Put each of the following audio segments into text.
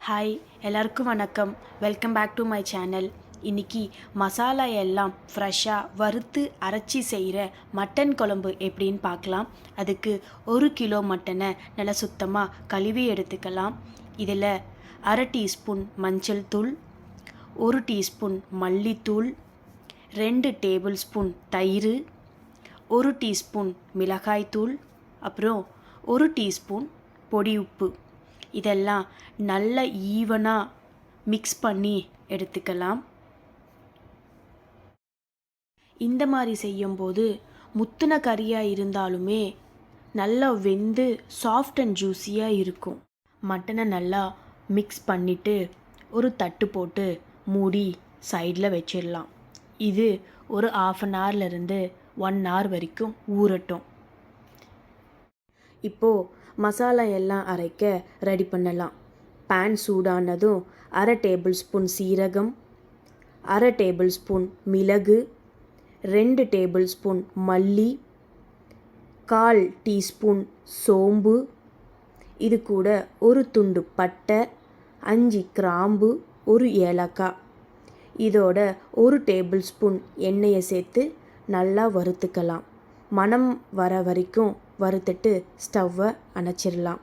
Hi, எல்லாருக்கும் வணக்கம். Welcome back to my channel. இன்றைக்கி மசாலா எல்லாம் ஃப்ரெஷ்ஷாக வறுத்து அரைச்சி செய்கிற மட்டன் குழம்பு எப்படின்னு பார்க்கலாம். அதுக்கு 1 கிலோ மட்டனை நல்லா சுத்தமாக கழுவி எடுத்துக்கலாம். இதில் 1/2 டீஸ்பூன் மஞ்சள் தூள், 1 டீஸ்பூன் மல்லித்தூள், 2 டேபிள் ஸ்பூன் தயிர், 1 டீஸ்பூன் மிளகாய்த்தூள், அப்புறம் 1 டீஸ்பூன் பொடி உப்பு. இதெல்லாம் நல்லா ஈவனாக மிக்ஸ் பண்ணி எடுத்துக்கலாம். இந்த மாதிரி செய்யும்போது முத்தின கறியாக இருந்தாலுமே நல்லா வெந்து சாஃப்ட் அண்ட் ஜூஸியாக இருக்கும். மட்டனை நல்லா மிக்ஸ் பண்ணிவிட்டு ஒரு தட்டு போட்டு மூடி சைடில் வச்சிடலாம். இது ஒரு 1/2 ஹவர்லேருந்து 1 ஹவர் வரைக்கும் ஊறட்டும். இப்போது மசாலா எல்லாம் அரைக்க ரெடி பண்ணலாம். பேன் சூடானதும் 1/2 டேபிள் ஸ்பூன் சீரகம், 1/2 டேபிள் ஸ்பூன் மிளகு, 2 டேபிள் ஸ்பூன் மல்லி, 1/4 டீஸ்பூன் சோம்பு, இது கூட ஒரு துண்டு பட்டை, 5 கிராம்பு, ஒரு ஏலக்காய், இதோட 1 டேபிள் ஸ்பூன் எண்ணெயை சேர்த்து நல்லா வறுத்துக்கலாம். மணம் வர வரைக்கும் வறுத்துட்டு ஸ்டவ்வை அணைச்சிடலாம்.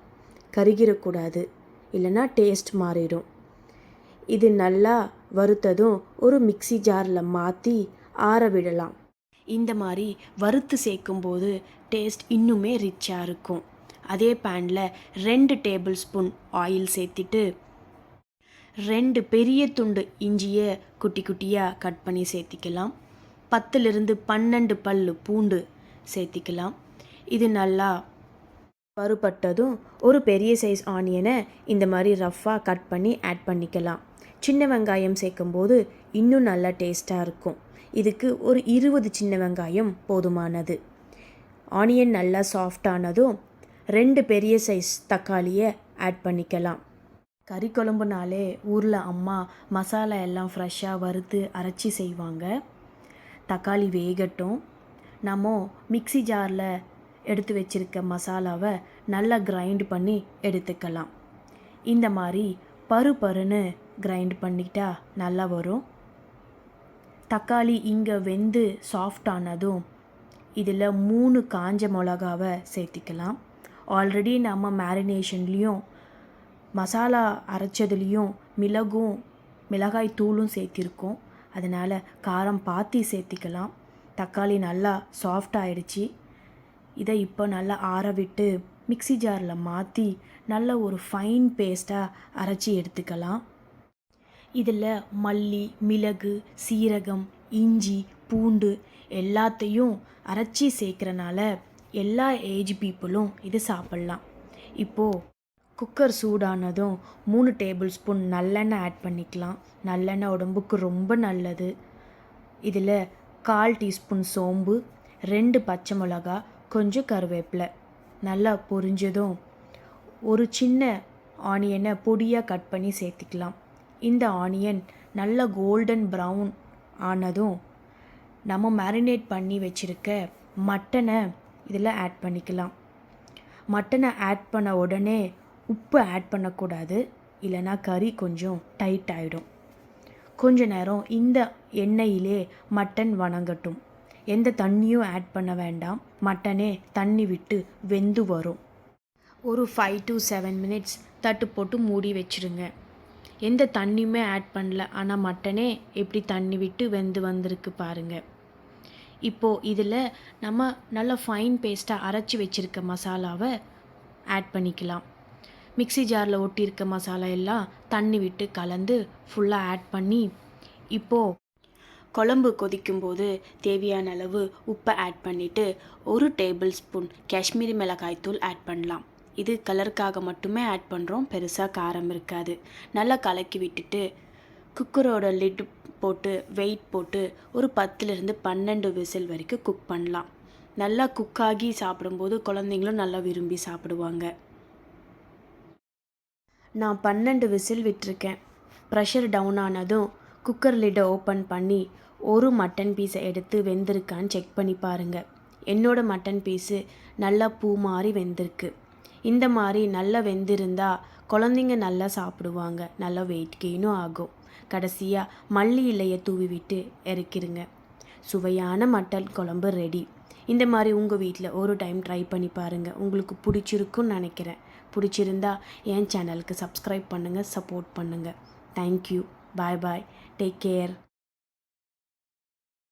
கருகிடக்கூடாது, இல்லைன்னா டேஸ்ட் மாறிடும். இது நல்லா வறுத்ததும் ஒரு மிக்ஸி ஜாரில் மாற்றி ஆற விடலாம். இந்த மாதிரி வறுத்து சேர்க்கும்போது டேஸ்ட் இன்னுமே ரிச்சாக இருக்கும். அதே பேனில் 2 டேபிள் ஸ்பூன் ஆயில் சேர்த்திட்டு 2 பெரிய துண்டு இஞ்சியை குட்டி குட்டியாக கட் பண்ணி சேர்த்திக்கலாம். 10லிருந்து 12 பல் பூண்டு சேர்த்திக்கலாம். இது நல்லா வறுபட்டதும் ஒரு பெரிய சைஸ் ஆனியனை இந்த மாதிரி ரஃப்பாக கட் பண்ணி ஆட் பண்ணிக்கலாம். சின்ன வெங்காயம் சேர்க்கும்போது இன்னும் நல்லா டேஸ்ட்டாக இருக்கும். இதுக்கு ஒரு 20 சின்ன வெங்காயம் போதுமானது. ஆனியன் நல்லா சாஃப்டானதும் 2 பெரிய சைஸ் தக்காளியை ஆட் பண்ணிக்கலாம். கறி குழம்புனாலே ஊரில் அம்மா மசாலா எல்லாம் ஃப்ரெஷ்ஷாக வறுத்து அரைச்சி செய்வாங்க. தக்காளி வேகட்டும். நம்ம மிக்ஸி ஜாரில் எடுத்து வச்சுருக்க மசாலாவை நல்லா கிரைண்ட் பண்ணி எடுத்துக்கலாம். இந்த மாதிரி பருன்னு கிரைண்ட் பண்ணிட்டா நல்லா வரும். தக்காளி இங்கே வெந்து சாஃப்டானதும் இதில் 3 காஞ்ச மிளகாவை சேர்த்திக்கலாம். ஆல்ரெடி நம்ம மேரினேஷன்லேயும் மசாலா அரைச்சதுலேயும் மிளகும் மிளகாய் தூளும் சேர்த்திருக்கோம். அதனால் காரம் பார்த்து சேர்த்திக்கலாம். தக்காளி நல்லா சாஃப்ட் ஆகிடுச்சி. இதை இப்போ நல்லா ஆற விட்டு மிக்ஸி ஜாரில் மாற்றி நல்ல ஒரு ஃபைன் பேஸ்ட்டாக அரைச்சி எடுத்துக்கலாம். இதில் மல்லி, மிளகு, சீரகம், இஞ்சி, பூண்டு எல்லாத்தையும் அரைச்சி சேர்க்குறனால எல்லா ஏஜ் பீப்புளும் இது சாப்பிட்லாம். இப்போது குக்கர் சூடானதும் 3 டேபிள் ஸ்பூன் நல்லெண்ணெய் ஆட் பண்ணிக்கலாம். நல்லெண்ணெய் உடம்புக்கு ரொம்ப நல்லது. இதில் 1/4 டீஸ்பூன் சோம்பு, 2 பச்சை மிளகா, கொஞ்சம் கருவேப்பிலை நல்லா பொரிஞ்சதும் ஒரு சின்ன ஆனியனை பொடியாக கட் பண்ணி சேர்த்திக்கலாம். இந்த ஆனியன் நல்லா கோல்டன் ப்ரௌன் ஆனதும் நம்ம மேரினேட் பண்ணி வச்சுருக்க மட்டனை இதில் ஆட் பண்ணிக்கலாம். மட்டனை ஆட் பண்ண உடனே உப்பு ஆட் பண்ணக்கூடாது, இல்லைன்னா கறி கொஞ்சம் டைட் ஆகிடும். கொஞ்ச நேரம் இந்த எண்ணெயிலே மட்டன் வணங்கட்டும். எந்த தண்ணியும் ஆட் பண்ண வேண்டாம். மட்டனே தண்ணி விட்டு வெந்து வரும். ஒரு 5 to 7 மினிட்ஸ் தட்டு போட்டு மூடி வச்சுருங்க. எந்த தண்ணியுமே ஆட் பண்ணல, ஆனால் மட்டனே எப்படி தண்ணி விட்டு வெந்து வந்திருக்கு பாருங்கள். இப்போது இதில் நம்ம நல்ல ஃபைன் பேஸ்ட்டாக அரைச்சி வச்சுருக்க மசாலாவை ஆட் பண்ணிக்கலாம். மிக்ஸி ஜாரில் ஒட்டியிருக்க மசாலா எல்லாம் தண்ணி விட்டு கலந்து ஃபுல்லாக ஆட் பண்ணி இப்போது குழம்பு கொதிக்கும்போது தேவையான அளவு உப்பை ஆட் பண்ணிவிட்டு 1 டேபிள் ஸ்பூன் காஷ்மீரி மிளகாய்த்தூள் ஆட் பண்ணலாம். இது கலருக்காக மட்டுமே ஆட் பண்ணுறோம், பெருசாக காரம் இருக்காது. நல்லா கலக்கி விட்டுட்டு குக்கரோட லிட் போட்டு வெயிட் போட்டு ஒரு 10லிருந்து 12 விசில் வரைக்கும் குக் பண்ணலாம். நல்லா குக்காகி சாப்பிடும்போது குழந்தைங்களும் நல்லா விரும்பி சாப்பிடுவாங்க. நான் 12 விசில் விட்டிருக்கேன். ப்ரெஷர் டவுன் ஆனதும் குக்கர் லிட்டை ஓப்பன் பண்ணி ஒரு மட்டன் பீஸை எடுத்து வெந்திருக்கான்னு செக் பண்ணி பாருங்கள். என்னோடய மட்டன் பீஸு நல்லா பூ மாதிரி வெந்திருக்கு. இந்த மாதிரி நல்லா வெந்திருந்தா குழந்தைங்க நல்லா சாப்பிடுவாங்க, நல்லா வெயிட் கெயினும் ஆகும். கடைசியாக மல்லி இலையை தூவி விட்டு இறக்கிருங்க. சுவையான மட்டன் குழம்பு ரெடி. இந்த மாதிரி உங்கள் வீட்டில் ஒரு டைம் ட்ரை பண்ணி பாருங்கள். உங்களுக்கு பிடிச்சிருக்குன்னு நினைக்கிறேன். பிடிச்சிருந்தா என் சேனலுக்கு சப்ஸ்கிரைப் பண்ணுங்கள், சப்போர்ட் பண்ணுங்கள். Thank you. Bye bye. Take care.